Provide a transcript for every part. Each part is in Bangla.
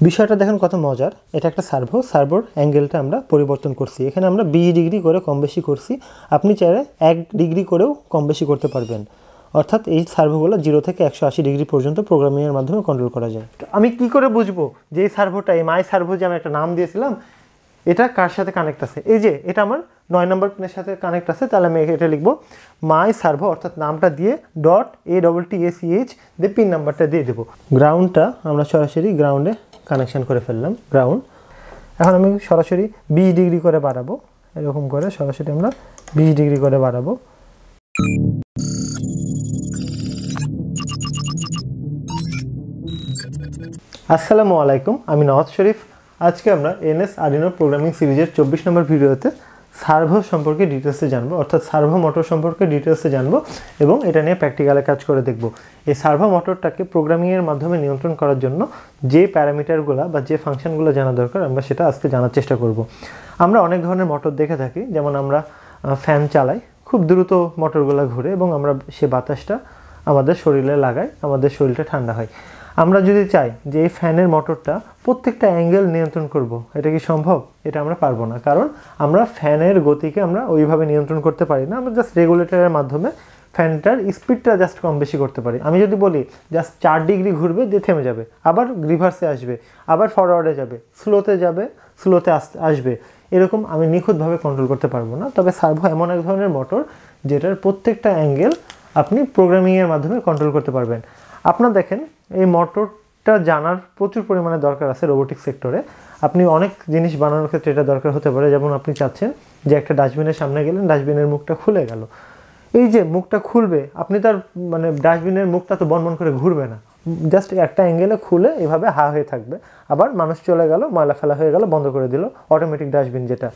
বিষয়টা দেখেন কত মজার। এটা একটা সার্ভোর অ্যাঙ্গেলটা আমরা পরিবর্তন করছি। এখানে আমরা 20 ডিগ্রি করে কম বেশি করছি। আপনি চাইলে 1 ডিগ্রি করেও কম বেশি করতে পারবেন। অর্থাৎ এই সার্ভোগুলো 0 থেকে 180 ডিগ্রি পর্যন্ত প্রোগ্রামিংয়ের মাধ্যমে কন্ট্রোল করা যায়। আমি কি করে বুঝবো যে এই সার্ভোটা, এই মাই সার্ভো যে আমি একটা নাম দিয়েছিলাম, এটা কার সাথে কানেক্ট আছে? এই যে এটা আমার 9 নম্বর পিনের সাথে কানেক্ট আছে, তাহলে আমি এটা লিখবো মাই সার্ভো, অর্থাৎ নামটা দিয়ে .ATTACH দিয়ে পিন নাম্বারটা দিয়ে দেবো। গ্রাউন্ডটা আমরা সরাসরি গ্রাউন্ডে কানেকশান করে ফেললাম, গ্রাউন্ড। এখন আমি সরাসরি 20 ডিগ্রি করে বাড়াবো, এরকম করে সরাসরি আমরা 20 ডিগ্রি করে বাড়াবো। আসসালামু আলাইকুম, আমি নওয়াজ শরীফ। আজকে আমরা NS আরডিনো প্রোগ্রামিং সিরিজের 24 নম্বর ভিডিওতে সার্ভো সম্পর্কে ডিটেলসে জানবো, অর্থাৎ সার্ভো মোটর সম্পর্কে ডিটেলসে জানবো এবং এটা নিয়ে প্র্যাকটিক্যালে কাজ করে দেখব। এই সার্ভো মোটরটাকে প্রোগ্রামিংয়ের মাধ্যমে নিয়ন্ত্রণ করার জন্য যে প্যারামিটারগুলো বা যে ফাংশনগুলো জানা দরকার, আমরা সেটা আজকে জানার চেষ্টা করব। আমরা অনেক ধরনের মোটর দেখে থাকি, যেমন আমরা ফ্যান চালাই, খুব দ্রুত মোটরগুলো ঘুরে এবং আমরা সে বাতাসটা আমাদের শরীরে লাগাই, আমাদের শরীরটা ঠান্ডা হয়। আমরা যদি চাই যে এই ফ্যানের মোটরটা প্রত্যেকটা অ্যাঙ্গেল নিয়ন্ত্রণ করব, এটা কি সম্ভব? এটা আমরা পারবো না, কারণ আমরা ফ্যানের গতিকে আমরা ওইভাবে নিয়ন্ত্রণ করতে পারি না। আমরা জাস্ট রেগুলেটরের মাধ্যমে ফ্যানটার স্পিডটা জাস্ট কম বেশি করতে পারি। আমি যদি বলি জাস্ট 4 ডিগ্রি ঘুরবে, দিয়ে থেমে যাবে, আবার রিভার্সে আসবে, আবার ফরওয়ার্ডে যাবে, স্লোতে আসবে, এরকম আমি নিখুঁতভাবে কন্ট্রোল করতে পারবো না। তবে সার্ভো এমন এক ধরনের মোটর যেটার প্রত্যেকটা অ্যাঙ্গেল আপনি প্রোগ্রামিংয়ের মাধ্যমে কন্ট্রোল করতে পারবেন। আপনার দেখেন এই মোটরটা জানার প্রচুর পরিমাণে দরকার আছে রোবোটিক সেক্টরে। আপনি অনেক জিনিস বানানোর ক্ষেত্রে এটা দরকার হতে পারে। যেমন আপনি চাচ্ছেন যে একটা ডাস্টবিনের সামনে গেলেন, ডাস্টবিনের মুখটা খুলে গেল, এই যে মুখটা খুলবে, আপনি তার ডাস্টবিনের মুখটা তো বনবন করে ঘুরবে না, জাস্ট একটা অ্যাঙ্গেলে খুলে এভাবে হা হয়ে থাকবে, আবার মানুষ চলে গেল, ময়লা ফেলা হয়ে গেল, বন্ধ করে দিল অটোমেটিক ডাস্টবিন যেটা।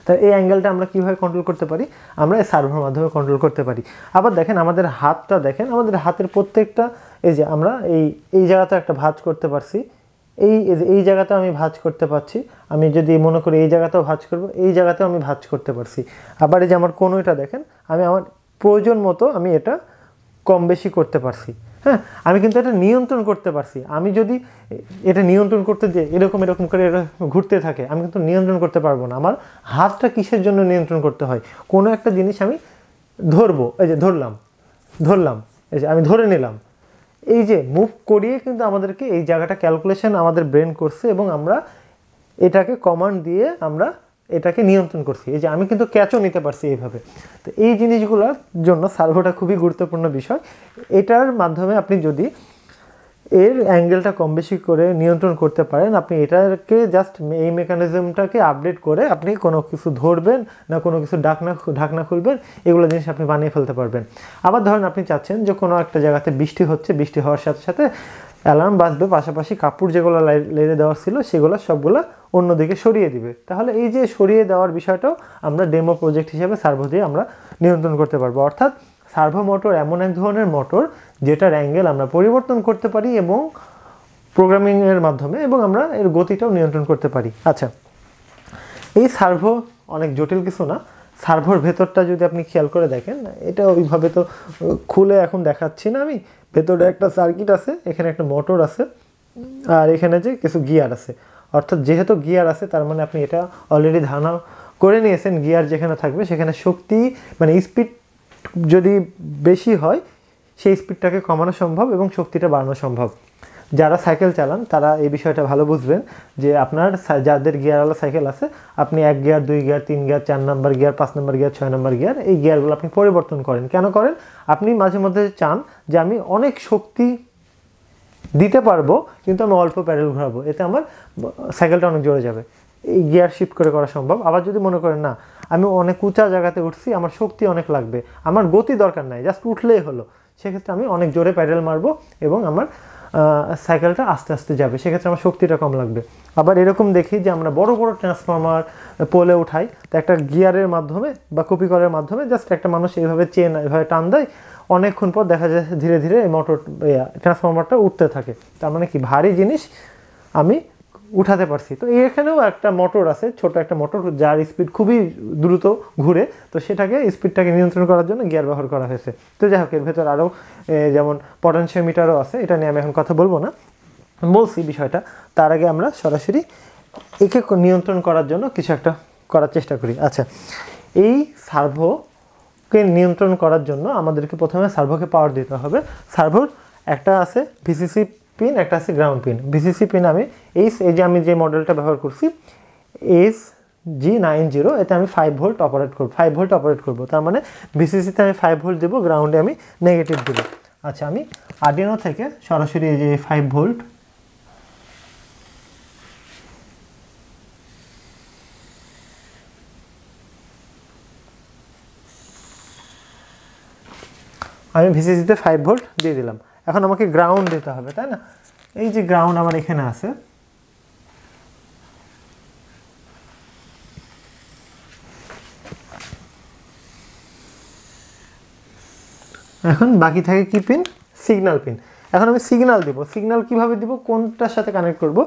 তাই এই অ্যাঙ্গেলটা আমরা কীভাবে কন্ট্রোল করতে পারি? আমরা এই সার্ভোর মাধ্যমে কন্ট্রোল করতে পারি। আবার দেখেন আমাদের হাতটা, দেখেন আমাদের হাতের প্রত্যেকটা, এই যে আমরা এই জায়গাতে একটা ভাঁজ করতে পারছি, এই জায়গাতেও আমি ভাঁজ করতে পারছি। আমি যদি মনে করি এই জায়গাতেও ভাঁজ করব, এই জায়গাতেও আমি ভাঁজ করতে পারছি। আবার এই যে আমার কোনোটা দেখেন, আমি আমার প্রয়োজন মতো আমি এটা কম বেশি করতে পারছি। হ্যাঁ, আমি কিন্তু এটা নিয়ন্ত্রণ করতে পারছি। আমি যদি এটা নিয়ন্ত্রণ করতে যে এরকম করে এটা ঘুরতে থাকে, আমি কিন্তু নিয়ন্ত্রণ করতে পারবো না। আমার হাতটা কিসের জন্য নিয়ন্ত্রণ করতে হয়? কোনো একটা জিনিস আমি ধরবো, এই যে ধরলাম, এই যে আমি ধরে নিলাম, এই যে মুভ করিয়ে কিন্তু আমাদেরকে এই জায়গাটা ক্যালকুলেশন আমাদের ব্রেন করছে এবং আমরা এটাকে কমান্ড দিয়ে আমরা এটাকে নিয়ন্ত্রণ করছি। এই যে আমি কিন্তু ক্যাচও নিতে পারছি এইভাবে। তো এই জিনিসগুলোর জন্য সার্ভোটা খুবই গুরুত্বপূর্ণ বিষয়। এটার মাধ্যমে আপনি যদি এর অ্যাঙ্গেলটা কম বেশি করে নিয়ন্ত্রণ করতে পারেন, আপনি এটাকে জাস্ট এই মেকানিজমটাকে আপডেট করে আপনি কোনো কিছু ধরবেন না, কোনো কিছু ঢাকনা খুলবেন, এগুলো জিনিস আপনি বানিয়ে ফেলতে পারবেন। আবার ধরেন আপনি চাচ্ছেন যে কোনো একটা জায়গাতে বৃষ্টি হচ্ছে, বৃষ্টি হওয়ার সাথে সাথে অ্যালার্ম বাজবে, পাশাপাশি কাপড় যেগুলো লেড়ে দেওয়ার ছিল সেগুলো সবগুলো অন্যদিকে সরিয়ে দিবে। তাহলে এই যে সরিয়ে দেওয়ার বিষয়টাও আমরা ডেমো প্রজেক্ট হিসেবে সার্ভো দিয়ে আমরা নিয়ন্ত্রণ করতে পারবো। অর্থাৎ সার্ভো মোটর এমন এক ধরনের মোটর যেটার অ্যাঙ্গেল আমরা পরিবর্তন করতে পারি এবং প্রোগ্রামিংয়ের মাধ্যমে, এবং আমরা এর গতিটাও নিয়ন্ত্রণ করতে পারি। আচ্ছা, এই সার্ভো অনেক জটিল কিছু না। সার্ভোর ভেতরটা যদি আপনি খেয়াল করে দেখেন, এটা ওইভাবে তো খুলে এখন দেখাচ্ছি না আমি। ভেতরে একটা সার্কিট আছে, এখানে একটা মোটর আছে, আর এখানে যে কিছু গিয়ার আছে। অর্থাৎ যেহেতু গিয়ার আছে, তার মানে আপনি এটা অলরেডি ধারণা করে নিয়েছেন গিয়ার যেখানে থাকবে সেখানে শক্তি, স্পিড যদি বেশি হয় সেই স্পিডটাকে কমানো সম্ভব এবং শক্তিটা বাড়ানো সম্ভব। যারা সাইকেল চালান তারা এই বিষয়টা ভালো বুঝবেন যে আপনার যাদের গিয়ারওয়ালা সাইকেল আছে, আপনি 1 গিয়ার, 2 গিয়ার, 3 গিয়ার, 4 নম্বর গিয়ার, 5 নম্বর গিয়ার, 6 নম্বর গিয়ার, এই গিয়ারগুলো আপনি পরিবর্তন করেন। কেন করেন? আপনি মাঝে মধ্যে চান যে আমি অনেক শক্তি দিতে পারবো কিন্তু আমি অল্প প্যাডেল ঘোরাবো, এতে আমার সাইকেলটা অনেক জোরে যাবে, এই গিয়ার শিফট করে করা সম্ভব। আবার যদি মনে করেন না, আমি অনেক উঁচা জায়গাতে উঠছি, আমার শক্তি অনেক লাগবে, আমার গতি দরকার নাই, জাস্ট উঠলেই হলো, সেক্ষেত্রে আমি অনেক জোরে প্যাডেল মারবো এবং আমার সাইকেলটা আস্তে আস্তে যাবে, সেক্ষেত্রে আমার শক্তিটা কম লাগবে। আবার এরকম দেখি যে আমরা বড় বড় ট্রান্সফরমার পোলে উঠাই, তো একটা গিয়ারের মাধ্যমে বা কপি করার মাধ্যমে জাস্ট একটা মানুষ এইভাবে চেন এভাবে টান দেয়, অনেকক্ষণ পর দেখা যায় ধীরে ধীরে এই মোটর ট্রান্সফরমারটা উঠতে থাকে। তার মানে কি, ভারী জিনিস আমি উঠাতে পারছি। তো এখানেও একটা মোটর আছে, ছোট একটা মোটর, যার স্পিড খুবই দ্রুত ঘুরে, তো সেটাকে স্পিডটাকে নিয়ন্ত্রণ করার জন্য গিয়ার ব্যবহার করা হয়েছে। তো যাই হোক, এর ভেতর আরও যেমন পটেনশিওমিটারও আছে, এটা নিয়ে আমি এখন কথা বলবো না। বলছি বিষয়টা, তার আগে আমরা সরাসরি একে নিয়ন্ত্রণ করার জন্য কিছু একটা করার চেষ্টা করি। আচ্ছা, এই সার্ভোকে নিয়ন্ত্রণ করার জন্য আমাদেরকে প্রথমে সার্ভোকে পাওয়ার দিতে হবে। সার্ভোর একটা আছে ভিসিসি পিন, একটা আছে গ্রাউন্ড পিন। ভিসিসি পিন আমি এই যে আমি যে মডেলটা ব্যবহার করছি SG90, এতে আমি 5 ভোল্ট অপারেট করব, 5 ভোল্ট অপারেট করব। তার মানে ভিসিসিতে আমি 5 ভোল্ট দেবো, গ্রাউন্ডে আমি নেগেটিভ দেবো। আচ্ছা, আমি আর্ডিনো থেকে সরাসরি এই যে 5 ভোল্ট আমি ভিসিসিতে 5 ভোল্ট দিয়ে দিলাম। এখন আমাকে গ্রাউন্ড দিতে হবে, তাই না? এই যে গ্রাউন্ড আমার এখানে আছে, এখন বাকি থাকে কি পিন? Signal pin. এখন আমি সিগন্যাল দিব। সিগন্যাল কিভাবে দিব, কোনটার সাথে কানেক্ট করব?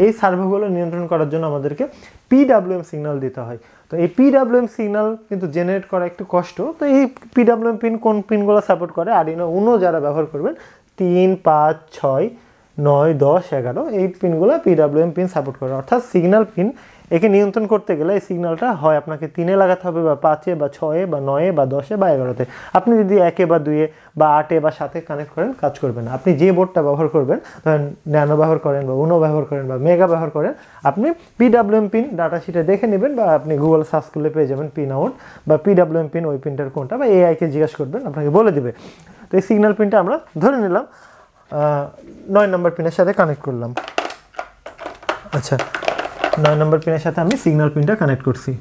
এই সার্ভোগুলো নিয়ন্ত্রণ করার জন্য আমাদেরকে PWM সিগন্যাল দিতে হয়। তো এই PWM সিগন্যাল কিন্তু জেনারেট করা একটু কষ্ট। তো এই PWM পিন কোন পিনগুলো সাপোর্ট করে? আর্ডিনো উনো যারা ব্যবহার করবেন 3, 5, 6, 9, 10, 11 এই পিনগুলো PWM পিন সাপোর্ট করে, অর্থাৎ সিগন্যাল পিন। একে নিয়ন্ত্রণ করতে গেলে এই সিগন্যালটা হয় আপনাকে 3-এ লাগাতে হবে, বা 5-এ, বা 6-এ, বা 9-এ, বা 10-এ, বা 11-তে। আপনি যদি 1-এ বা 2-এ বা 8-এ বা 7-এ কানেক্ট করেন, কাজ করবে না। আপনি যে বোর্ডটা ব্যবহার করবেন, ধরেন ন্যানো ব্যবহার করেন, বা উনো ব্যবহার করেন, বা মেগা ব্যবহার করেন, আপনি PWM পিন ডাটা শিটে দেখে নেবেন, বা আপনি গুগল সার্চ করলে পেয়ে যাবেন পিন আউট বা PWM পিন, ওই পিনটার কোনটা, বা AI-কে জিজ্ঞাসা করবেন, আপনাকে বলে দিবে। তো এই সিগন্যাল পিনটা আমরা ধরে নিলাম 9 নম্বর পিনের সাথে কানেক্ট করলাম। আচ্ছা, 9 নম্বর পিনের সাথে আমি সিগন্যাল পিনটা কানেক্ট করছি।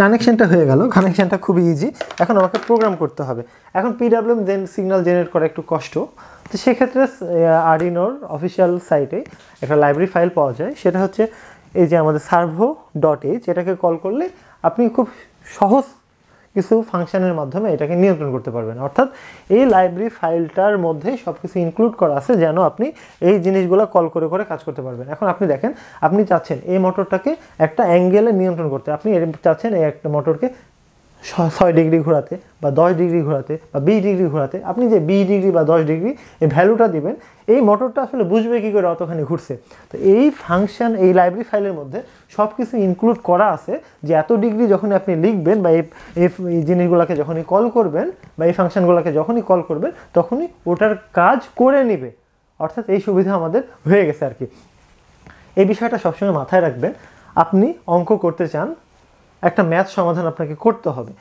কানেকশনটা হয়ে গেল। কানেকশনটা খুবই ইজি। এখন আমাকে প্রোগ্রাম করতে হবে। এখন PWM সিগন্যাল জেনারেট করা একটু কষ্ট। তো সেক্ষেত্রে আর্ডিনোর অফিসিয়াল সাইটে একটা লাইব্রেরি ফাইল পাওয়া যায়, সেটা হচ্ছে এই যে আমাদের servo.h। এটাকে কল করলে আপনি খুব সহজ কিছু ফাংশনের মাধ্যমে এটাকে নিয়ন্ত্রণ করতে পারবেন। অর্থাৎ এই লাইব্রেরি ফাইলটার মধ্যে সব কিছু ইনক্লুড করা আছে যেন আপনি এই জিনিসগুলো কল করে করে কাজ করতে পারবেন। এখন আপনি দেখেন, আপনি চাচ্ছেন এই মোটরটাকে একটা অ্যাঙ্গেলে নিয়ন্ত্রণ করতে। আপনি চাচ্ছেন এই একটা মোটরকে 6 ডিগ্রি ঘোরাতে, বা 10 ডিগ্রি ঘোরাতে, বা 20 ডিগ্রি ঘোরাতে। আপনি যে 20 ডিগ্রি বা 10 ডিগ্রি এই ভ্যালুটা দিবেন, এই মোটরটা আসলে বুঝবে কী করে অতখানি ঘুরছে। তো এই ফাংশন, এই লাইব্রেরি ফাইলের মধ্যে সব কিছু ইনক্লুড করা আছে যে এত ডিগ্রি যখন আপনি লিখবেন, বা এই জিনিসগুলোকে যখনই কল করবেন, বা এই ফাংশনগুলোকে যখনই কল করবেন, তখনই ওটার কাজ করে নেবে। অর্থাৎ এই সুবিধা আমাদের হয়ে গেছে আর কি। এই বিষয়টা সবসময় মাথায় রাখবেন। আপনি অঙ্ক করতে চান, একটা ম্যাথ সমাধান আপনাকে করতে হবে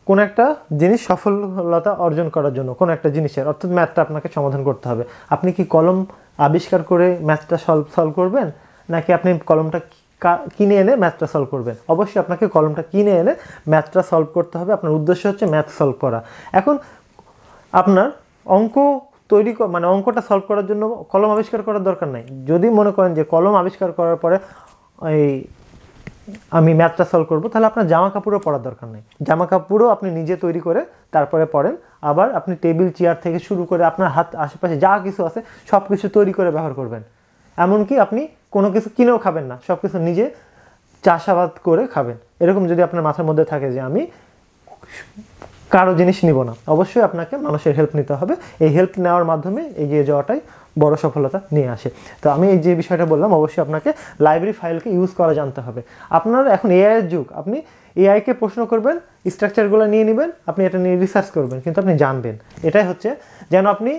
কোন একটা জিনিস সফলতা অর্জন করার জন্য, কোন একটা জিনিসের, অর্থাৎ ম্যাথটা আপনাকে সমাধান করতে হবে। আপনি কি কলম আবিষ্কার করে ম্যাথটা সলভ করবেন, নাকি আপনি কলমটা কিনে এনে ম্যাথটা সলভ করবেন? অবশ্যই আপনাকে কলমটা কিনে এনে ম্যাথটা সলভ করতে হবে। আপনার উদ্দেশ্য হচ্ছে ম্যাথ সলভ করা। এখন আপনার অঙ্ক তৈরি, মানে অঙ্কটা সলভ করার জন্য কলম আবিষ্কার করার দরকার নাই। যদি মনে করেন যে কলম আবিষ্কার করার পরে আমি ম্যাথটা সলভ করবো, তাহলে আপনার জামা কাপড়ও পরার দরকার নেই। জামা কাপড়ও আপনি নিজে তৈরি করে তারপরে পরেন। আবার আপনি টেবিল চেয়ার থেকে শুরু করে আপনার হাত আশেপাশে যা কিছু আছে সব কিছু তৈরি করে ব্যবহার করবেন। এমনকি আপনি কোনো কিছু কিনেও খাবেন না, সব কিছু নিজে চাষাবাদ করে খাবেন। এরকম যদি আপনার মাথার মধ্যে থাকে যে আমি কারো জিনিস নিব না, অবশ্যই আপনাকে মানুষের হেল্প নিতে হবে। এই হেল্প নেওয়ার মাধ্যমে এগিয়ে যাওয়াটাই বড় সফলতা নিয়ে আসে। তো আমি এই যে বিষয়টা বললাম, অবশ্যই আপনাকে লাইব্রেরি ফাইলকে ইউজ করা জানতে হবে। আপনার এখন এআই এর যুগ, আপনি এআইকে প্রশ্ন করবেন, স্ট্রাকচারগুলো নিয়ে নেবেন, আপনি এটা নিয়ে রিসার্চ করবেন, কিন্তু আপনি জানবেন। এটাই হচ্ছে যেন আপনি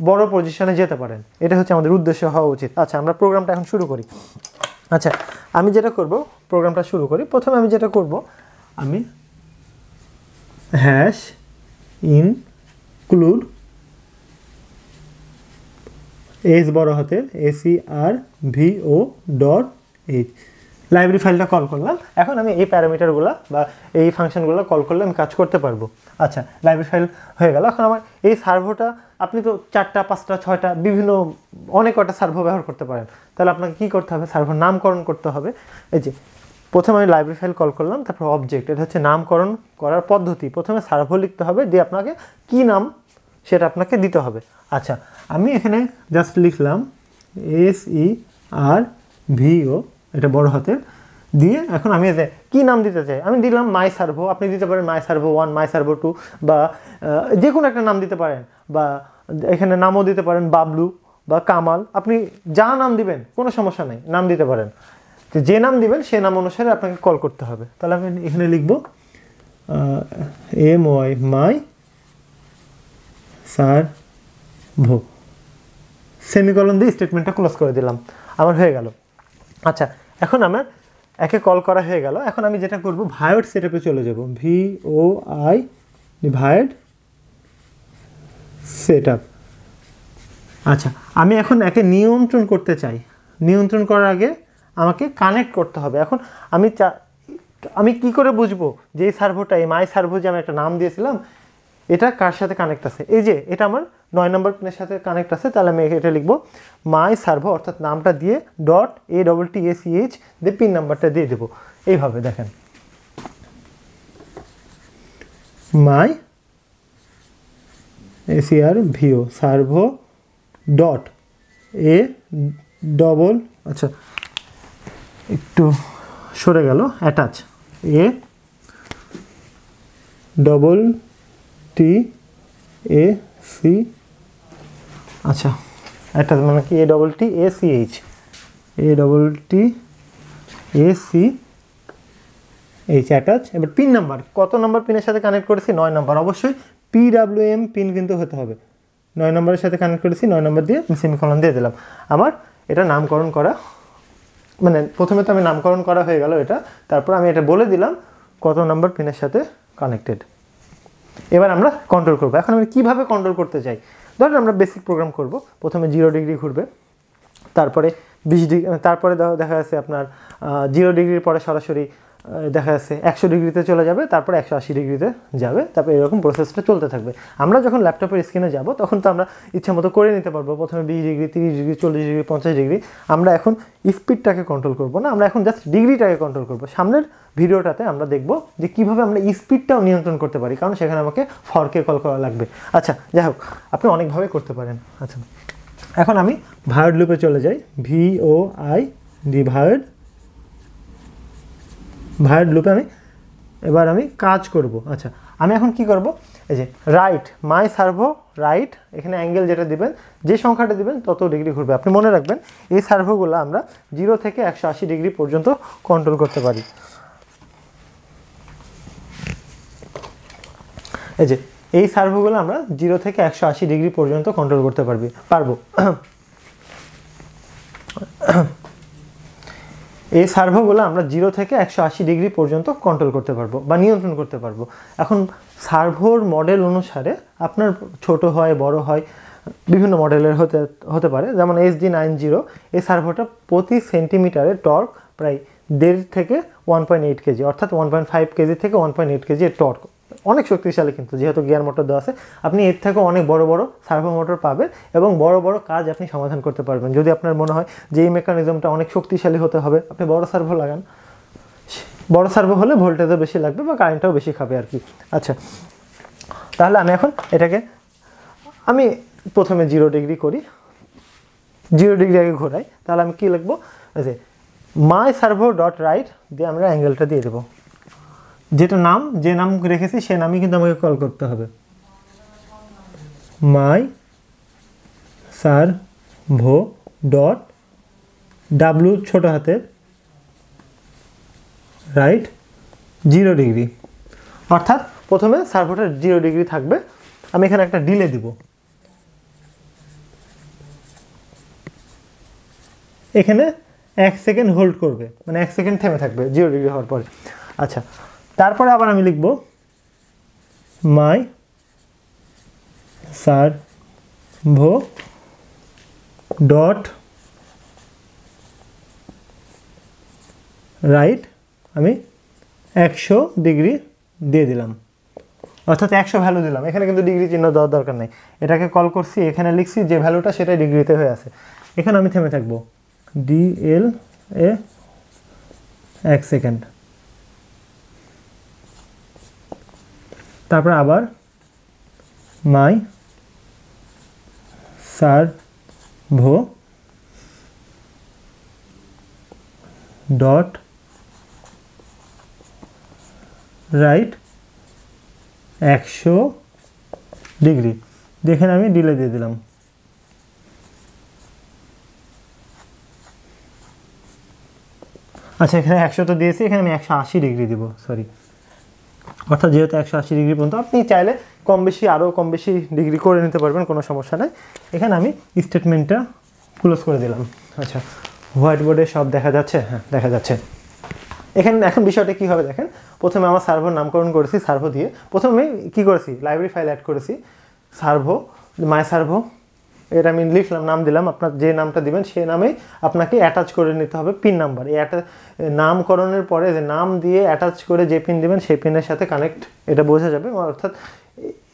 বড় পজিশনে যেতে পারেন। এটা হচ্ছে আমাদের উদ্দেশ্য হওয়া উচিত। আচ্ছা, আমরা প্রোগ্রামটা এখন শুরু করি। আচ্ছা, আমি যেটা করব, প্রোগ্রামটা শুরু করি। প্রথমে আমি যেটা করব, আমি হ্যাশ ইনক্লুড এস বড় হাতের SERVO.h লাইব্রেরি ফাইলটা কল করলাম। এখন আমি এই প্যারামিটারগুলো বা এই ফাংশনগুলো কল করলে আমি কাজ করতে পারবো। আচ্ছা, লাইব্রেরি ফাইল হয়ে গেল। এখন আমার এই সার্ভোটা, আপনি তো 4টা 5টা 6টা বিভিন্ন অনেক কটা সার্ভো ব্যবহার করতে পারেন। তাহলে আপনাকে কী করতে হবে? সার্ভোর নামকরণ করতে হবে। এই যে প্রথমে আমি লাইব্রেরি ফাইল কল করলাম, তারপর অবজেক্ট, এটা হচ্ছে নামকরণ করার পদ্ধতি। প্রথমে সার্ভো লিখতে হবে, দিয়ে আপনাকে কী নাম সেটা আপনাকে দিতে হবে। আচ্ছা, আমি এখানে জাস্ট লিখলাম SERVO, এটা বড় হাতের দিয়ে। এখন আমি কী নাম দিতে চাই, আমি দিলাম মাই সার্ভো। আপনি দিতে পারেন মাই সার্ভো 1, মাই সার্ভো 2, বা যে কোনো একটা নাম দিতে পারেন, বা এখানে নামও দিতে পারেন, বাবলু বা কামাল, আপনি যা নাম দিবেন কোনো সমস্যা নেই, নাম দিতে পারেন। তো যে নাম দিবেন সে নাম অনুসারে আপনাকে কল করতে হবে। তাহলে আমি এখানে লিখব MY মাই সার্ভো, সেমিকলন দিয়ে স্টেটমেন্টটা ক্লোজ করে দিলাম, আমার হয়ে গেল। আচ্ছা, এখন আমার একে কল করা হয়ে গেল। এখন আমি যেটা করব, ভায়োড সেটআপে চলে যাব, VOI ভায়োড সেটআপ। আচ্ছা, আমি এখন একে নিয়ন্ত্রণ করতে চাই। নিয়ন্ত্রণ করার আগে আমাকে কানেক্ট করতে হবে। এখন আমি কি করে বুঝবো যে এই সার্ভোটা, এই মাই সার্ভো যে আমি একটা নাম দিয়েছিলাম, এটা কার সাথে কানেক্ট আছে? এই যে এটা আমার 9 নম্বর পিনের সাথে কানেক্ট আছে। তাহলে আমি এটা লিখবো মাই সার্ভো, অর্থাৎ নামটা দিয়ে .ATTACH দিয়ে পিন নাম্বারটা দিয়ে দেবো। এইভাবে দেখেন, মাই SERVO সার্ভো আচ্ছা একটু সরে গেল, অ্যাটাচ ATTAC, আচ্ছা অ্যাটাচ মানে কি ATTACH অ্যাটাচ। এবার পিন নাম্বার, কত নাম্বার পিনের সাথে কানেক্ট করেছি? 9 নাম্বার। অবশ্যই PWM পিন কিন্তু হতে হবে। 9 নম্বরের সাথে কানেক্ট করেছি, 9 নম্বর দিয়ে সেমিকলন দিয়ে দিলাম। আমার এটা নামকরণ করা, মানে প্রথমে তো আমি নামকরণ করা হয়ে গেল এটা, তারপর আমি এটা বলে দিলাম কত নাম্বার পিনের সাথে কানেক্টেড। এবার আমরা কন্ট্রোল করবো। এখন আমি কীভাবে কন্ট্রোল করতে চাই? ধরুন আমরা বেসিক প্রোগ্রাম করব। প্রথমে 0 ডিগ্রি ঘুরবে, তারপরে 20 ডিগ্রি, তারপরে দেখা যাচ্ছে আপনার 0 ডিগ্রির পরে সরাসরি দেখা যাচ্ছে 100 ডিগ্রিতে চলে যাবে, তারপরে 180 ডিগ্রিতে যাবে, তারপরে এরকম প্রসেসটা চলতে থাকবে। আমরা যখন ল্যাপটপের স্ক্রিনে যাব তখন তো আমরা ইচ্ছা মতো করে নিতে পারবো, প্রথমে 20 ডিগ্রি, 30 ডিগ্রি, 40 ডিগ্রি, 50 ডিগ্রি। আমরা এখন স্পিডটাকে কন্ট্রোল করবো না, আমরা এখন জাস্ট ডিগ্রিটাকে কন্ট্রোল করবো। সামনের ভিডিওটাতে আমরা দেখব যে কীভাবে আমরা স্পিডটাও নিয়ন্ত্রণ করতে পারি, কারণ সেখানে আমাকে ফরকে কল করা লাগবে। আচ্ছা, যাই হোক, আপনি অনেকভাবে করতে পারেন। আচ্ছা, এখন আমি ভায়োড লুপে চলে যাই, VOI ভায়োড লুপে এবার আমি কাজ করব। আচ্ছা, আমি এখন কি করব? এই যে রাইট মাই সার্ভো রাইট, এখানে অ্যাঙ্গেল যেটা দিবেন, যে সংখ্যাটা দিবেন তত ডিগ্রি ঘুরবে। আপনি মনে রাখবেন এই সার্ভোগুলো আমরা 0 থেকে 180 ডিগ্রি পর্যন্ত কন্ট্রোল করতে পারি। এই যে এই সার্ভোগুলো আমরা 0 থেকে 180 ডিগ্রি পর্যন্ত কন্ট্রোল করতে পারবো। এই সার্ভোগুলো আমরা 0 থেকে 180 ডিগ্রি পর্যন্ত কন্ট্রোল করতে পারবো বা নিয়ন্ত্রণ করতে পারবো। এখন সার্ভোর মডেল অনুসারে আপনার ছোট হয়, বড় হয়, বিভিন্ন মডেলের হতে পারে। যেমন SG90, এই সার্ভোটা প্রতি সেন্টিমিটারে টর্ক প্রায় 1.5 থেকে 1.8 কেজি, অর্থাৎ 1.5 কেজি থেকে 1.8 কেজি এর টর্ক, অনেক শক্তিশালী। কিন্তু যেহেতু গিয়ার মোটর দেওয়া আছে, আপনি এর থেকে অনেক বড় বড় সার্ভো মোটর পাবেন এবং বড় বড় কাজ আপনি সমাধান করতে পারবেন। যদি আপনার মনে হয় যে এই মেকানিজমটা অনেক শক্তিশালী হতে হবে, আপনি বড় সার্ভো লাগান। বড় সার্ভো হলে ভোল্টেজও বেশি লাগবে বা কারেন্টটাও বেশি খাবে আর কি। আচ্ছা, তাহলে আমি এখন এটাকে আমি প্রথমে 0 ডিগ্রি করি, 0 ডিগ্রি আগে ঘোরাই। তাহলে আমি কি লিখবো? যে মাই সার্ভো ডট রাইট দিয়ে আমরা অ্যাঙ্গেলটা দিয়ে দেবো। যেটা নাম, যে নাম রেখেছি সে নামই কিন্তু আমাকে কল করতে হবে। মাই সার্ভো ডট ডাব্লু ছোট হাতের রাইট 0 ডিগ্রি, অর্থাৎ প্রথমে সার্ভোটা 0 ডিগ্রি থাকবে। আমি এখানে একটা ডিলে দিব, এখানে 1 সেকেন্ড হোল্ড করবে, মানে 1 সেকেন্ড থেমে থাকবে 0 ডিগ্রি হওয়ার পরে। আচ্ছা, তারপরে আবার আমি লিখব মাই সার্ভো ডট রাইট, আমি 100 ডিগ্রি দিয়ে দিলাম, অর্থাৎ 100 ভ্যালু দিলাম। এখানে কিন্তু ডিগ্রি চিহ্ন দেওয়ার দরকার নেই, এটাকে কল করছি, এখানে লিখছি যে ভ্যালুটা সেটাই ডিগ্রিতে হয়ে আছে। এখানে আমি থেমে থাকবো, DLA 1 সেকেন্ড। তারপর আবার মাই সার্ভো ডট রাইট 100 ডিগ্রি। দেখেন আমি ডিলে দিয়ে দিলাম। আচ্ছা, এখানে 100 তো দিয়েছি, এখানে আমি 180 ডিগ্রি দিব, সরি। অর্থাৎ যেহেতু 180 ডিগ্রি পর্যন্ত, আপনি চাইলে কম বেশি আরও কম বেশি ডিগ্রি করে নিতে পারবেন, কোনো সমস্যা নাই। এখানে আমি স্টেটমেন্টটা ক্লোজ করে দিলাম। আচ্ছা, হোয়াইট বোর্ডে সব দেখা যাচ্ছে? হ্যাঁ, দেখা যাচ্ছে। এখানে এখন বিষয়টা কী হবে দেখেন। প্রথমে আমার সার্ভোর নামকরণ করেছি সার্ভো দিয়ে। প্রথমে কী করেছি, লাইব্রেরি ফাইল অ্যাড করেছি, সার্ভো, মাই সার্ভো, এটা আমি লিখলাম, নাম দিলাম। আপনার যে নামটা দিবেন সেই নামেই আপনাকে অ্যাটাচ করে নিতে হবে পিন নাম্বার। এই নামকরণের পরে যে নাম দিয়ে অ্যাটাচ করে যে পিন দিবেন সেই পিনের সাথে কানেক্ট, এটা বোঝা যাবে। অর্থাৎ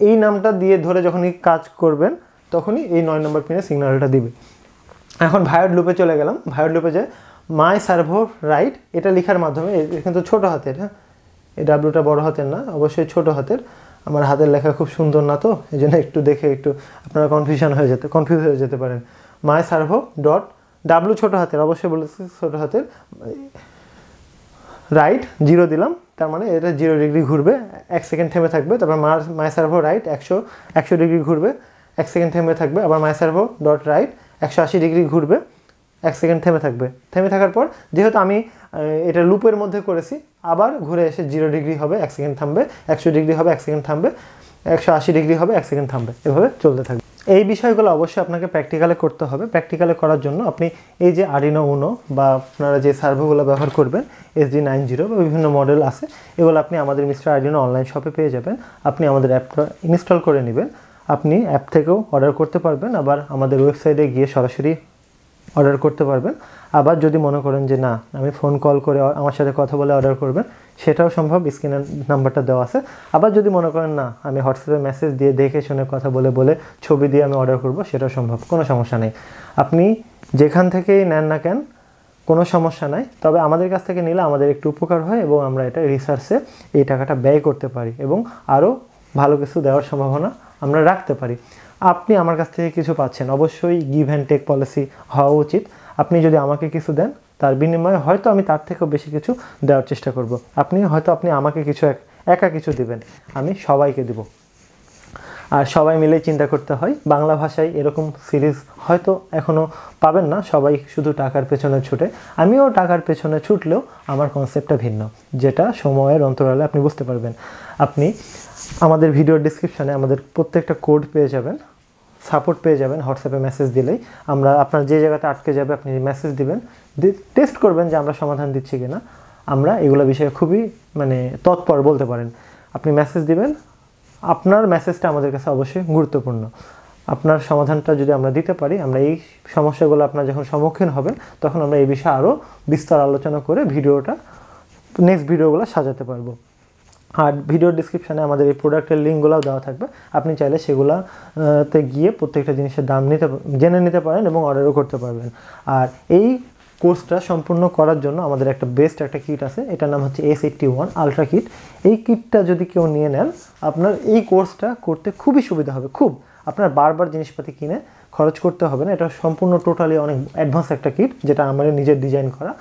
এই নামটা দিয়ে ধরে যখনই কাজ করবেন তখনই এই 9 নম্বর পিনে সিগন্যালটা দিবে। এখন ভায়োড লুপে চলে গেলাম। ভায়োড লুপে যে মাই সার্ভো রাইট, এটা লেখার মাধ্যমে, কিন্তু ছোটো হাতের, হ্যাঁ, এই ডাব্লুটা বড় হাতের না, অবশ্যই ছোটো হাতের। আমার হাতের লেখা খুব সুন্দর না, তো এই জন্য একটু দেখে একটু আপনারা কনফিউজ হয়ে যেতে পারেন। মাই সার্ভো ডট, ডাব্লু ছোটো হাতের, অবশ্যই বলেছি ছোটো হাতের, রাইট 0 দিলাম, তার মানে এটা 0 ডিগ্রি ঘুরবে, 1 সেকেন্ড থেমে থাকবে। তারপর মাই সার্ভো রাইট 100 ডিগ্রি ঘুরবে, 1 সেকেন্ড থেমে থাকবে। আবার মাই সার্ভো ডট রাইট 180 ডিগ্রি ঘুরবে, 1 সেকেন্ড থেমে থাকবে। থেমে থাকার পর যেহেতু আমি এটা লুপের মধ্যে করেছি, আবার ঘুরে এসে 0 ডিগ্রি হবে, 1 সেকেন্ড থামবে, 100 ডিগ্রি হবে, 1 সেকেন্ড থামবে, 180 ডিগ্রি হবে, 1 সেকেন্ড থামবে, এভাবে চলতে থাকবে। এই বিষয়গুলো অবশ্যই আপনাকে প্র্যাকটিক্যালে করতে হবে। প্র্যাকটিক্যালে করার জন্য আপনি এই যে আরডিনো উনো বা আপনারা যে সার্ভোগুলো ব্যবহার করবেন SG90 বা বিভিন্ন মডেল আছে, এগুলো আপনি আমাদের মিস্টার আরডিনো অনলাইন শপে পেয়ে যাবেন। আপনি আমাদের অ্যাপটা ইনস্টল করে নেবেন। আপনি অ্যাপ থেকেও অর্ডার করতে পারবেন, আবার আমাদের ওয়েবসাইটে গিয়ে সরাসরি অর্ডার করতে পারবেন। আবার যদি মনে করেন যে না, আমি ফোন কল করে আমার সাথে কথা বলে অর্ডার করবেন, সেটাও সম্ভব, স্ক্রিনের নাম্বারটা দেওয়া আছে। আবার যদি মনে করেন না, আমি হোয়াটসঅ্যাপে মেসেজ দিয়ে দেখে শুনে কথা বলে ছবি দিয়ে আমি অর্ডার করব, সেটাও সম্ভব, কোনো সমস্যা নেই। আপনি যেখান থেকেই নেন না কেন, কোনো সমস্যা নাই। তবে আমাদের কাছ থেকে নিলে আমাদের একটু উপকার হয় এবং আমরা এটা রিসার্চে এই টাকাটা ব্যয় করতে পারি এবং আরও ভালো কিছু দেওয়ার সম্ভাবনা আমরা রাখতে পারি। আপনি আমার কাছ থেকে কিছু পাচ্ছেন, অবশ্যই গিভ অ্যান্ড টেক পলিসি হওয়া উচিত। আপনি যদি আমাকে কিছু দেন, তার বিনিময়ে হয়তো আমি তার থেকেও বেশি কিছু দেওয়ার চেষ্টা করব। আপনি আমাকে কিছু একা কিছু দিবেন, আমি সবাইকে দিব। আর সবাই মিলেই চিন্তা করতে হয়। বাংলা ভাষায় এরকম সিরিজ হয়তো এখনও পাবেন না, সবাই শুধু টাকার পেছনে ছুটে। আমিও টাকার পেছনে ছুটলেও আমার কনসেপ্টটা ভিন্ন, যেটা সময়ের অন্তরালে আপনি বুঝতে পারবেন। আপনি আমাদের ভিডিওর ডিসক্রিপশানে আমাদের প্রত্যেকটা কোড পেয়ে যাবেন, সাপোর্ট পেয়ে যাবেন। হোয়াটসঅ্যাপে মেসেজ দিলেই আমরা আপনার যে জায়গাতে আটকে যাবে আপনি মেসেজ দিবেন, টেস্ট করবেন যে আমরা সমাধান দিচ্ছি কিনা। আমরা এগুলো বিষয়ে খুবই তৎপর বলতে পারেন। আপনি মেসেজ দিবেন, আপনার মেসেজটা আমাদের কাছে অবশ্যই গুরুত্বপূর্ণ। আপনার সমাধানটা যদি আমরা দিতে পারি, আমরা এই সমস্যাগুলো আপনার যখন সম্মুখীন হবেন তখন আমরা এই বিষয়ে আরও বিস্তার আলোচনা করে নেক্সট ভিডিওগুলো সাজাতে পারবো। আর ভিডিওর ডিসক্রিপশানে আমাদের এই প্রোডাক্টের লিঙ্কগুলোও দেওয়া থাকবে, আপনি চাইলে সেগুলোতে গিয়ে প্রত্যেকটা জিনিসের দাম জেনে নিতে পারেন এবং অর্ডারও করতে পারবেন। আর এই কোর্সটা সম্পূর্ণ করার জন্য আমাদের একটা বেস্ট একটা কিট আছে, এটার নাম হচ্ছে S81 আলট্রা কিট। এই কিটটা যদি কেউ নিয়ে নেন, আপনার এই কোর্সটা করতে খুবই সুবিধা হবে। আপনার বারবার জিনিসপাতি কিনে খরচ করতে হবে না। এটা সম্পূর্ণ টোটালি অনেক অ্যাডভান্স একটা কিট, যেটা আমাদের নিজের ডিজাইন করা।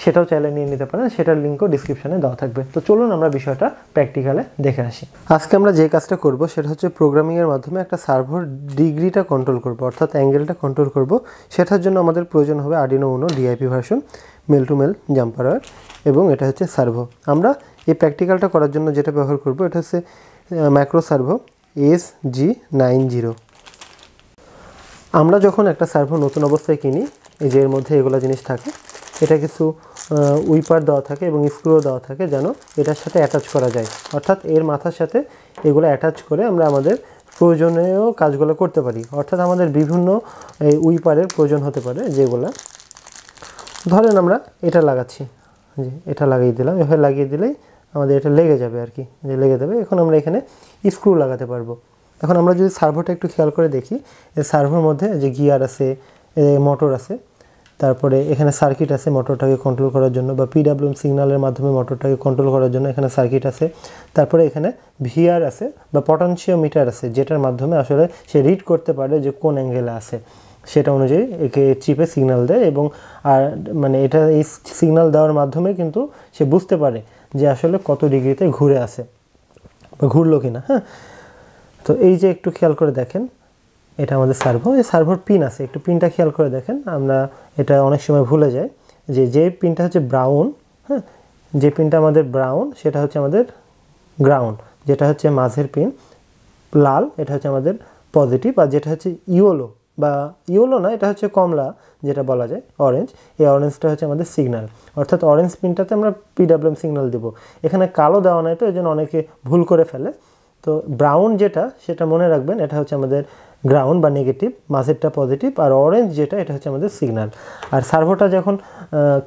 সেটাও চাইলে নিয়ে নিতে পারেন, সেটার লিঙ্কও ডিসক্রিপশানে দেওয়া থাকবে। তো চলুন আমরা বিষয়টা প্র্যাকটিক্যালে দেখে আসি। আজকে আমরা যে কাজটা করব সেটা হচ্ছে প্রোগ্রামিংয়ের মাধ্যমে একটা সার্ভোর ডিগ্রিটা কন্ট্রোল করব, অর্থাৎ অ্যাঙ্গেলটা কন্ট্রোল করব। সেটার জন্য আমাদের প্রয়োজন হবে Arduino Uno DIP version, male to male jumper wire, এবং এটা হচ্ছে সার্ভো। আমরা এই প্র্যাকটিক্যালটা করার জন্য যেটা ব্যবহার করব এটা হচ্ছে ম্যাক্রো সার্ভো SG90। আমরা যখন একটা সার্ভো নতুন অবস্থায় কিনি, এই যে এর মধ্যে এগুলো জিনিস থাকে, এটা কিছু উইপার দেওয়া থাকে এবং স্ক্রুও দেওয়া থাকে যেন এটার সাথে অ্যাটাচ করা যায়। অর্থাৎ এর মাথার সাথে এগুলো অ্যাটাচ করে আমরা আমাদের প্রয়োজনীয় কাজগুলো করতে পারি। অর্থাৎ আমাদের বিভিন্ন এই উইপারের প্রয়োজন হতে পারে, যেগুলো ধরেন আমরা এটা লাগাচ্ছি, যে এটা লাগিয়ে দিলাম, এভাবে লাগিয়ে দিলেই আমাদের এটা লেগে যাবে আর কি, যে লেগে যাবে। এখন আমরা এখানে স্ক্রু লাগাতে পারবো। এখন আমরা যদি সার্ভোটা একটু খেয়াল করে দেখি, এই সার্ভোর মধ্যে যে গিয়ার আছে, মোটর আছে, তারপরে এখানে সার্কিট আছে মোটরটাকে কন্ট্রোল করার জন্য, বা PWM সিগন্যালের মাধ্যমে মোটরটাকে কন্ট্রোল করার জন্য এখানে সার্কিট আছে। তারপরে এখানে VR আছে বা পটেনশিওমিটার আছে, যেটার মাধ্যমে আসলে সে রিড করতে পারে যে কোন অ্যাঙ্গেলে আছে, সেটা অনুযায়ী একে চিপে সিগন্যাল দেয়। এবং এটা এই সিগন্যাল দেওয়ার মাধ্যমে কিন্তু সে বুঝতে পারে যে আসলে কত ডিগ্রিতে ঘুরে আছে বা ঘুরলো কিনা। হ্যাঁ, তো এই যে একটু খেয়াল করে দেখেন, এটা আমাদের সার্ভো। এই সার্ভোর পিন আছে, একটু পিনটা খেয়াল করে দেখেন, আমরা এটা অনেক সময় ভুলে যাই যে পিনটা হচ্ছে ব্রাউন, হ্যাঁ, যে পিনটা আমাদের ব্রাউন সেটা হচ্ছে আমাদের গ্রাউন্ড, যেটা হচ্ছে মাঝের পিন লাল এটা হচ্ছে আমাদের পজিটিভ, আর যেটা হচ্ছে ইয়েলো বা ইয়েলো না, এটা হচ্ছে কমলা যেটা বলা যায় অরেঞ্জ, এই অরেঞ্জটা হচ্ছে আমাদের সিগন্যাল, অর্থাৎ অরেঞ্জ পিনটাতে আমরা পিডব্লিউএম সিগন্যাল দেবো। এখানে কালো দেওয়া নাই তো এই জন্য অনেকে ভুল করে ফেলে। তো ব্রাউন যেটা সেটা মনে রাখবেন, এটা হচ্ছে আমাদের গ্রাউন্ড বা নেগেটিভ, মাঝেরটা পজিটিভ, আর অরেঞ্জ যেটা এটা হচ্ছে আমাদের সিগন্যাল। আর সার্ভোটা যখন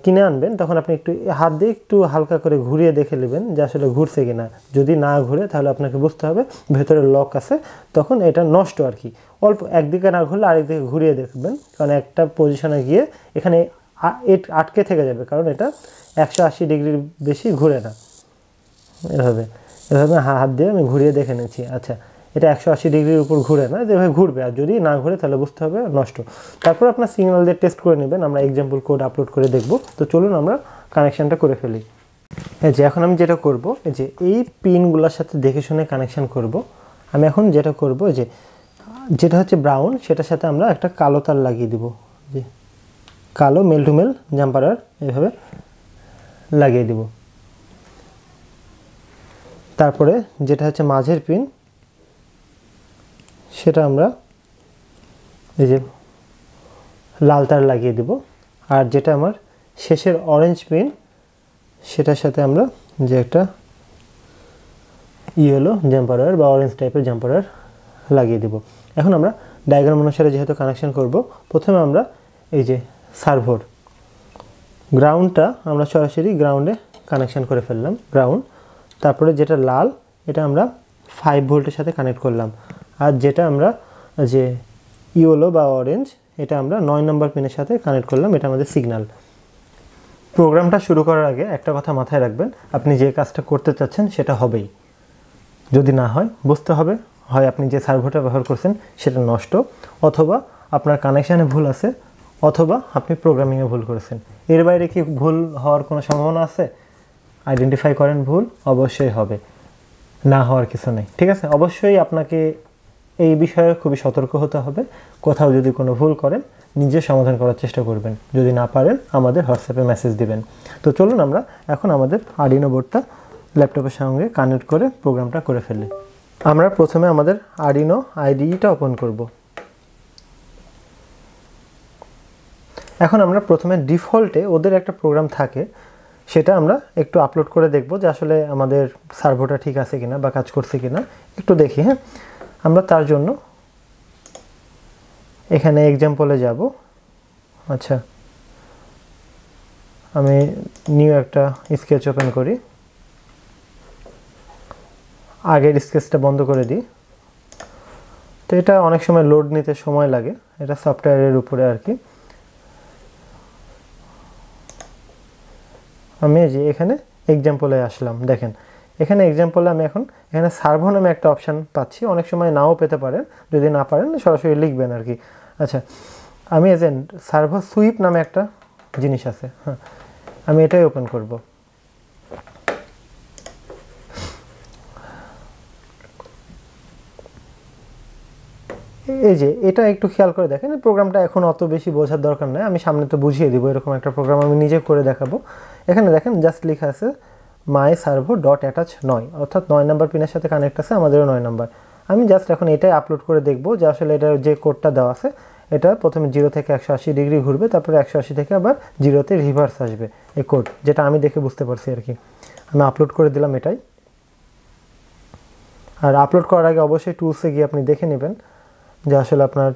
কিনে আনবেন তখন আপনি একটু হাত দিয়ে একটু হালকা করে ঘুরিয়ে দেখে নেবেন যে আসলে ঘুরছে কিনা। যদি না ঘুরে তাহলে আপনাকে বুঝতে হবে ভেতরে লক আছে, তখন এটা নষ্ট আর কি। অল্প একদিকে না ঘুরলে আরেকদিকে ঘুরিয়ে দেখবেন, কারণ একটা পজিশনে গিয়ে এখানে আটকে থেকে যাবে, কারণ এটা 180 ডিগ্রির বেশি ঘুরে না। এভাবে হাত দিয়ে আমি ঘুরিয়ে দেখে নিচ্ছি, আচ্ছা এটা 180 ডিগ্রির উপর ঘুরে না, যেভাবে ঘুরবে, আর যদি না ঘুরে তাহলে বুঝতে হবে নষ্ট। তারপর আপনার সিগন্যাল দিয়ে টেস্ট করে নেবেন, আমরা এক্সাম্পল কোড আপলোড করে দেখব। তো চলুন আমরা কানেকশানটা করে ফেলি। এই যে এখন আমি যেটা করব, যে এই পিনগুলোর সাথে দেখে শুনে কানেকশান করব। আমি এখন যেটা করব যে যেটা হচ্ছে ব্রাউন সেটার সাথে আমরা একটা কালো তার লাগিয়ে দিব, যে কালো মেল টু মেল জাম্পারার এভাবে লাগিয়ে দিব। তারপরে যেটা হচ্ছে মাঝের পিন সেটা আমরা এই যে লাল তার লাগিয়ে দেব, আর যেটা আমার শেষের অরেঞ্জ পিন সেটার সাথে আমরা যে একটা ইয়েলো জাম্পার ওয়্যার বা অরেঞ্জ টাইপের জাম্পার ওয়্যার লাগিয়ে দেব। এখন আমরা ডায়াগ্রাম অনুসারে যেহেতু কানেকশন করব, প্রথমে আমরা এই যে সার্ভোর গ্রাউন্ডটা আমরা সরাসরি গ্রাউন্ডে কানেকশন করে ফেললাম, গ্রাউন্ড। তারপরে যেটা লাল এটা আমরা 5 ভোল্টের সাথে কানেক্ট করলাম, আর যেটা আমরা যে ইয়েলো বা অরেঞ্জ এটা আমরা 9 নম্বর পিনের সাথে কানেক্ট করলাম, এটা আমাদের সিগন্যাল। প্রোগ্রামটা শুরু করার আগে একটা কথা মাথায় রাখবেন, আপনি যে কাজটা করতে চাচ্ছেন সেটা হবেই, যদি না হয় বুঝতে হবে হয় আপনি যে সার্ভোটা ব্যবহার করছেন সেটা নষ্ট, অথবা আপনার কানেকশানে ভুল আছে, অথবা আপনি প্রোগ্রামিংয়ে ভুল করেছেন। এর বাইরে কি ভুল হওয়ার কোনো সম্ভাবনা আছে? আইডেন্টিফাই করেন ভুল, অবশ্যই হবে, না হওয়ার কিছু নেই, ঠিক আছে? অবশ্যই আপনাকে এই বিষয়ে খুবই সতর্ক হতে হবে। কোথাও যদি কোনো ভুল করেন নিজে সমাধান করার চেষ্টা করবেন, যদি না পারেন আমাদের হোয়াটসঅ্যাপে মেসেজ দিবেন। তো চলুন আমরা এখন আমাদের আরডিনো বোর্ডটা ল্যাপটপের সঙ্গে কানেক্ট করে প্রোগ্রামটা করে ফেলি। আমরা প্রথমে আমাদের আরডিনো আইডিইটা ওপেন করব। এখন আমরা প্রথমে ডিফল্টে ওদের একটা প্রোগ্রাম থাকে, সেটা আমরা একটু আপলোড করে দেখব যে আসলে আমাদের সার্ভোটা ঠিক আছে কিনা বা কাজ করছে কিনা, একটু দেখি। হ্যাঁ, আমরা তার জন্য এখানে এক্সাম্পলে যাব। আচ্ছা, আমি নিউ একটা স্কেচ ওপেন করি, আগের স্কেচটা বন্ধ করে দিই। তো এটা অনেক সময় লোড নিতে সময় লাগে, এটা সফটওয়্যারের উপরে আর কি। আমি যে এখানে এক্সাম্পলে আসলাম, দেখেন এখানে এক্সাম্পলে আমি এখন এখানে সার্ভো নামে একটা অপশান পাচ্ছি, অনেক সময় নাও পেতে পারেন, যদি না পারেন সরাসরি লিখবেন আর কি। আচ্ছা, আমি এজেন্ট সার্ভো সুইপ নামে একটা জিনিস আছে, হ্যাঁ আমি এটাই ওপেন করব। এই যে এটা একটু খেয়াল করে দেখেন, এই প্রোগ্রামটা এখন অত বেশি বোঝার দরকার নেই, আমি সামনে তো বুঝিয়ে দিব। এরকম একটা প্রোগ্রাম আমি নিজে করে দেখাবো। এখানে দেখেন জাস্ট লেখা আছে মাই সার্ভো ডট অ্যাটাচ 9, অর্থাৎ 9 নাম্বার পিনের সাথে কানেক্ট আছে, আমাদেরও 9 নাম্বার। আমি জাস্ট এখন এটাই আপলোড করে দেখব যে আসলে এটার যে কোডটা দেওয়া আছে এটা প্রথমে 0 থেকে 180 ডিগ্রি ঘুরবে, তারপরে 180 থেকে আবার 0-তে রিভার্স আসবে, এই কোড যেটা আমি দেখে বুঝতে পারছি আর কি। আমি আপলোড করে দিলাম এটাই। আর আপলোড করার আগে অবশ্যই টুলসে গিয়ে আপনি দেখে নেবেন যে আসলে আপনার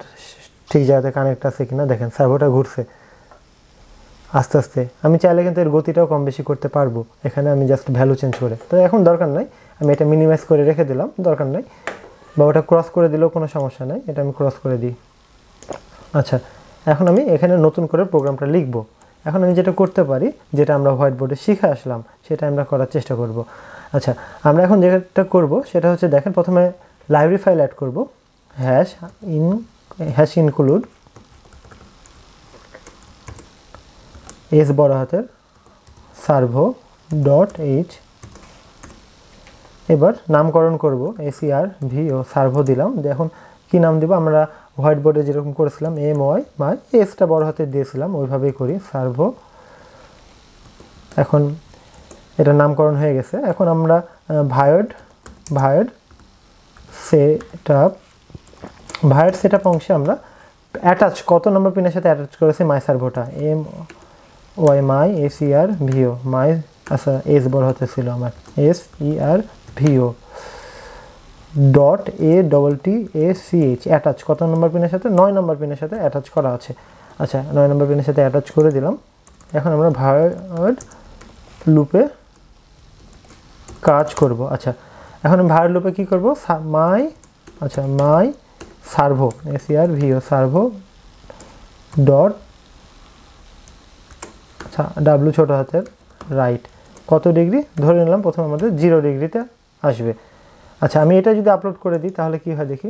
ঠিক জায়গাতে কানেক্ট আছে কিনা। দেখেন সার্ভোটা ঘুরছে আস্তে আস্তে, আমি চাইলে কিন্তু এর গতিটাও কম বেশি করতে পারবো, এখানে আমি জাস্ট ভ্যালু চেঞ্জ করে। তো এখন দরকার নাই, আমি এটা মিনিমাইজ করে রেখে দিলাম, দরকার নাই, বা ওটা ক্রস করে দিলেও কোনো সমস্যা নাই, এটা আমি ক্রস করে দিই। আচ্ছা, এখন আমি এখানে নতুন করে প্রোগ্রামটা লিখব। এখন আমি যেটা করতে পারি, যেটা আমরা হোয়াইট বোর্ডে শিখে আসলাম সেটা আমরা করার চেষ্টা করব। আচ্ছা, আমরা এখন যেটা করব সেটা হচ্ছে, দেখেন প্রথমে লাইব্রেরি ফাইল অ্যাড করব, হ্যাশ ইনক্লুড এস বড় হাতের সার্ভো ডট এইচ। এবার নামকরণ করব, SERVO সার্ভো দিলাম। এখন কি নাম দেব, আমরা হোয়াইট বোর্ডে যেরকম করেছিলাম MY মাই এসটা বড় হাতে দিয়েছিলাম ওইভাবেই করি সার্ভো। এখন এটা নামকরণ হয়ে গেছে। এখন আমরা ভায়োড সেটআপ অংশে আমরা অ্যাটাচ কত নম্বর পিনের সাথে অ্যাটাচ করেছি মাই সার্ভোটা MY মাই SERVO মাই, আচ্ছা এস বড় হাতে ছিল আমার, SERVO .ATTACH অ্যাটাচ কত নম্বর পিনের সাথে 9 নম্বর পিনের সাথে অ্যাটাচ করা আছে। আচ্ছা 9 নম্বর পিনের সাথে অ্যাটাচ করে দিলাম। এখন আমরা ভায়োড লুপে কাজ করব। আচ্ছা এখন আমি ভায়োড লুপে কি করব, মাই সার্ভো SERVO সার্ভো ডট, আচ্ছা ডাব্লু ছোট হাতের রাইট কত ডিগ্রি ধরে নিলাম, প্রথমে আমাদের 0 ডিগ্রিতে আসবে। আচ্ছা আমি এটা যদি আপলোড করে দিই তাহলে কি হয় দেখি,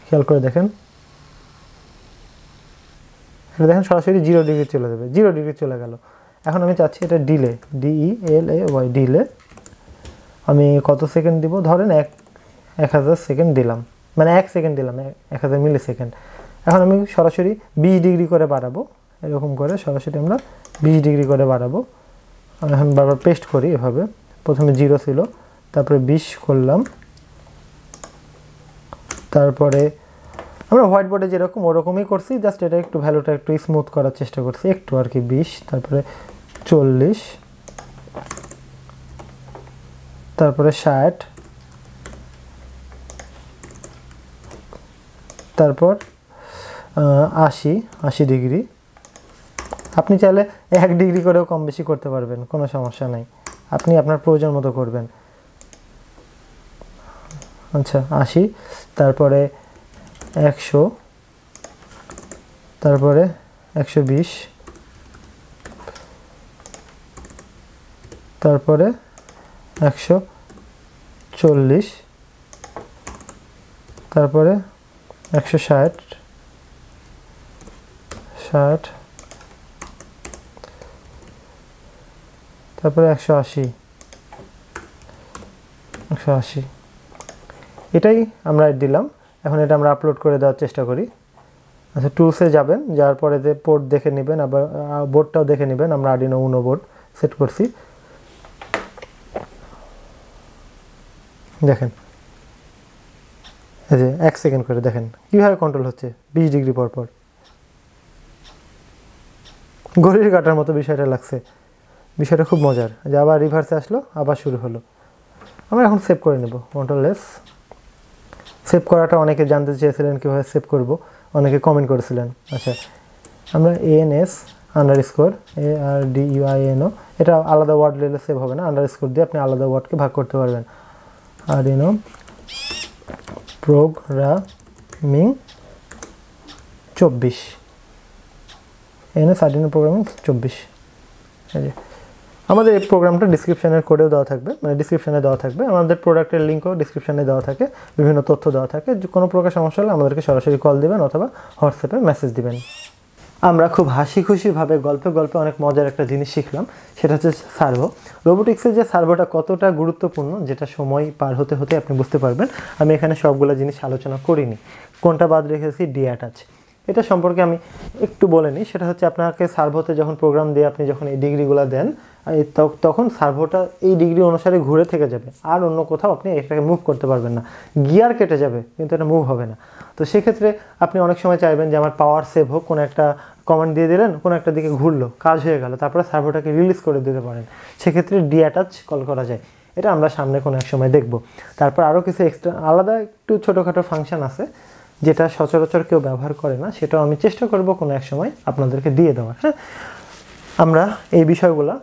খেয়াল করে দেখেন, এটা দেখেন সরাসরি 0 ডিগ্রি চলে যাবে, 0 ডিগ্রি চলে গেল। এখন আমি চাচ্ছি এটা ডিলে, DELAY ডিলে, আমি কত সেকেন্ড দিব, ধরেন 1000 সেকেন্ড দিলাম, মানে 1 সেকেন্ড দিলাম, 1000 মিলি সেকেন্ড। এখন আমি সরাসরি 20 ডিগ্রি করে বাড়াবো, এরকম করে সরাসরি আমরা 20 ডিগ্রি করে বাড়াবো। এখন বারবার পেস্ট করি এভাবে, প্রথমে 0 ছিল, তারপরে 20 করলাম, তারপরে আমরা হোয়াইট বোর্ডে যেরকম ওরকমই করছি, জাস্ট এটা একটু ভ্যালুটা একটু স্মুথ করার চেষ্টা করছি একটু আর কি। 20, তারপরে 40, তারপরে 60, তারপর 80 ডিগ্রি। আপনি চাইলে 1 ডিগ্রি করেও কম বেশি করতে পারবেন, কোনো সমস্যা নাই, আপনি আপনার প্রয়োজন মতো করবেন। আচ্ছা 80, তারপরে 100, তারপরে 120, তারপরে 140, তারপরে 160, তারপরে 180, এটাই আমরা দিলাম। এখন এটা আমরা আপলোড করে দেওয়ার চেষ্টা করি। আচ্ছা টুলসে যাবেন, যাওয়ার পরে যে পোর্ট দেখে নেবেন, আবার বোর্ডটাও দেখে নেবেন, আমরা আর্ডিনো উনো বোর্ড সেট করছি। দেখেন এই যে 1 সেকেন্ড করে দেখেন কীভাবে কন্ট্রোল হচ্ছে 20 ডিগ্রি পর পর, ঘড়ির কাটার মতো বিষয়টা লাগছে, বিষয়টা খুব মজার। যে আবার রিভার্সে আসলো, আবার শুরু হলো। আমরা এখন সেভ করে নেব, কন্ট্রোল-S। সেভ করাটা অনেকে জানতে চেয়েছিলেন কীভাবে সেভ করব, অনেকে কমেন্ট করেছিলেন। আচ্ছা আমরা ANS_ARDUINO, এটা আলাদা ওয়ার্ড নিলে সেভ হবে না, আন্ডারস্কোর দিয়ে আপনি আলাদা ওয়ার্ডকে ভাগ করতে পারবেন। Arduino programming 24, ANS Arduino programming 24। আমাদের এই প্রোগ্রামটা ডিসক্রিপশনের কোডেও দেওয়া থাকবে, মানে ডিসক্রিপশনে দেওয়া থাকবে, আমাদের প্রোডাক্টের লিঙ্কও ডিসক্রিপশনে দেওয়া থাকে, বিভিন্ন তথ্য দেওয়া থাকে। কোনো প্রকার সমস্যা হলে আমাদেরকে সরাসরি কল দিবেন অথবা হোয়াটসঅ্যাপে মেসেজ দিবেন। আমরা খুব হাসি খুশিভাবে গল্পে গল্পে অনেক মজার একটা জিনিস শিখলাম, সেটা হচ্ছে সার্ভো। রোবোটিক্সের যে সার্ভোটা কতটা গুরুত্বপূর্ণ, যেটা সময় পার হতে হতে আপনি বুঝতে পারবেন। আমি এখানে সবগুলো জিনিস আলোচনা করিনি, কোনটা বাদ রেখেছি, ডিঅ্যাটাচ। এটা সম্পর্কে আমি একটু বলে নিই। সেটা হচ্ছে আপনাকে সার্ভোতে যখন প্রোগ্রাম দিয়ে আপনি যখন এই ডিগ্রিগুলো দেন, তখন সার্ভোটা এই ডিগ্রি অনুসারে ঘুরে থেকে যাবে, আর অন্য কোথাও আপনি এটাকে মুভ করতে পারবেন না। গিয়ার কেটে যাবে কিন্তু এটা মুভ হবে না। তো সেক্ষেত্রে আপনি অনেক সময় চাইবেন যে আমার পাওয়ার সেভ হোক, কোনো একটা কমান্ড দিয়ে দিলেন, কোনো একটা দিকে ঘুরলো, কাজ হয়ে গেল, তারপরে সার্ভোটাকে রিলিজ করে দিতে পারেন। সেক্ষেত্রে ডিঅ্যাটাচ কল করা যায়। এটা আমরা সামনে কোনো এক সময় দেখব। তারপর আরও কিছু এক্সট্রা আলাদা একটু ছোটোখাটো ফাংশন আছে যেটা সচরাচর কেউ ব্যবহার করে না, সেটাও আমি চেষ্টা করব কোনো এক সময় আপনাদেরকে দিয়ে দেওয়ার। হ্যাঁ, আমরা এই বিষয়গুলো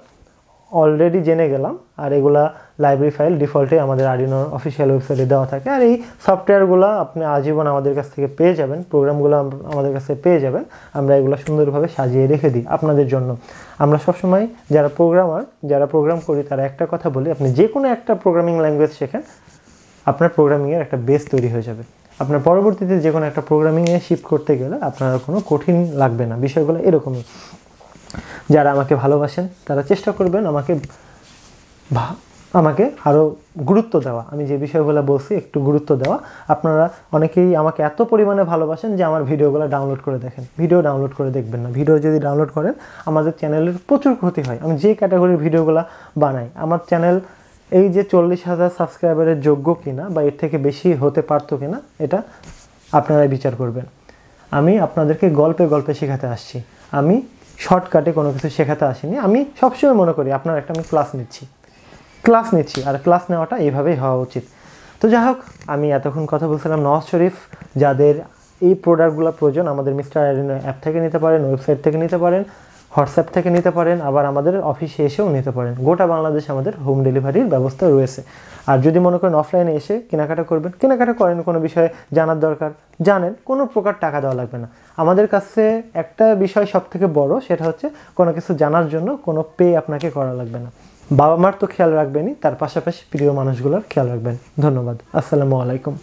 অলরেডি জেনে গেলাম, আর এগুলা লাইব্রেরি ফাইল ডিফল্টে আমাদের আর্ডিনোর অফিসিয়াল ওয়েবসাইটে দেওয়া থাকে। আর এই সফটওয়্যারগুলো আপনি আজীবন আমাদের কাছ থেকে পেয়ে যাবেন, প্রোগ্রামগুলো আমাদের কাছে পেয়ে যাবেন। আমরা এগুলো সুন্দরভাবে সাজিয়ে রেখে দিই আপনাদের জন্য। আমরা সবসময় যারা প্রোগ্রাম করি তারা একটা কথা বলি, আপনি যে কোনো একটা প্রোগ্রামিং ল্যাঙ্গুয়েজ শেখেন, আপনার প্রোগ্রামিংয়ের একটা বেস তৈরি হয়ে যাবে। আপনার পরবর্তীতে যে কোনো একটা প্রোগ্রামিংয়ে শিফট করতে গেলে আপনার কোনো কঠিন লাগবে না। বিষয়গুলো এরকমই। যারা আমাকে ভালোবাসেন তারা চেষ্টা করবেন আমাকে আমাকে আরও গুরুত্ব দেওয়া, আমি যে বিষয়গুলো বলছি একটু গুরুত্ব দেওয়া। আপনারা অনেকেই আমাকে এত পরিমাণে ভালোবাসেন যে আমার ভিডিওগুলো ডাউনলোড করে দেখেন। ভিডিও ডাউনলোড করে দেখবেন না, ভিডিও যদি ডাউনলোড করেন আমাদের চ্যানেলের প্রচুর ক্ষতি হয়। আমি যে ক্যাটাগরির ভিডিওগুলো বানাই, আমার চ্যানেল এই যে 40,000 সাবস্ক্রাইবারের যোগ্য কিনা বা এর থেকে বেশি হতে পারতো কিনা এটা আপনারাই বিচার করবেন। আমি আপনাদেরকে গল্পে গল্পে শেখাতে আসছি, আমি শর্টকাটে কোনো কিছু শেখাতে আসিনি। আমি সবসময় মনে করি আপনার একটা আমি ক্লাস নিচ্ছি আর ক্লাস নেওয়াটা এইভাবেই হওয়া উচিত। তো যাই হোক, আমি এতক্ষণ কথা বলছিলাম নওয়াজ শরীফ। যাদের এই প্রোডাক্টগুলো প্রয়োজন আমাদের মিস্টার আরিনো অ্যাপ থেকে নিতে পারেন, ওয়েবসাইট থেকে নিতে পারেন, হোয়াটসঅ্যাপ থেকে নিতে পারেন, আবার আমাদের অফিসে এসেও নিতে পারেন। গোটা বাংলাদেশে আমাদের হোম ডেলিভারির ব্যবস্থা রয়েছে। আর যদি মনে করেন অফলাইনে এসে কেনাকাটা করবেন, কেনাকাটা করেন, কোনো বিষয়ে জানার দরকার জানেন, কোনো প্রকার টাকা দেওয়া লাগবে না। আমাদের কাছে একটা বিষয় সব থেকে বড়, সেটা হচ্ছে কোনো কিছু জানার জন্য কোনো পে আপনাকে করা লাগবে না। বাবা মার তো খেয়াল রাখবেনই, তার পাশাপাশি প্রিয় মানুষগুলোর খেয়াল রাখবেন। ধন্যবাদ। আসসালামু আলাইকুম।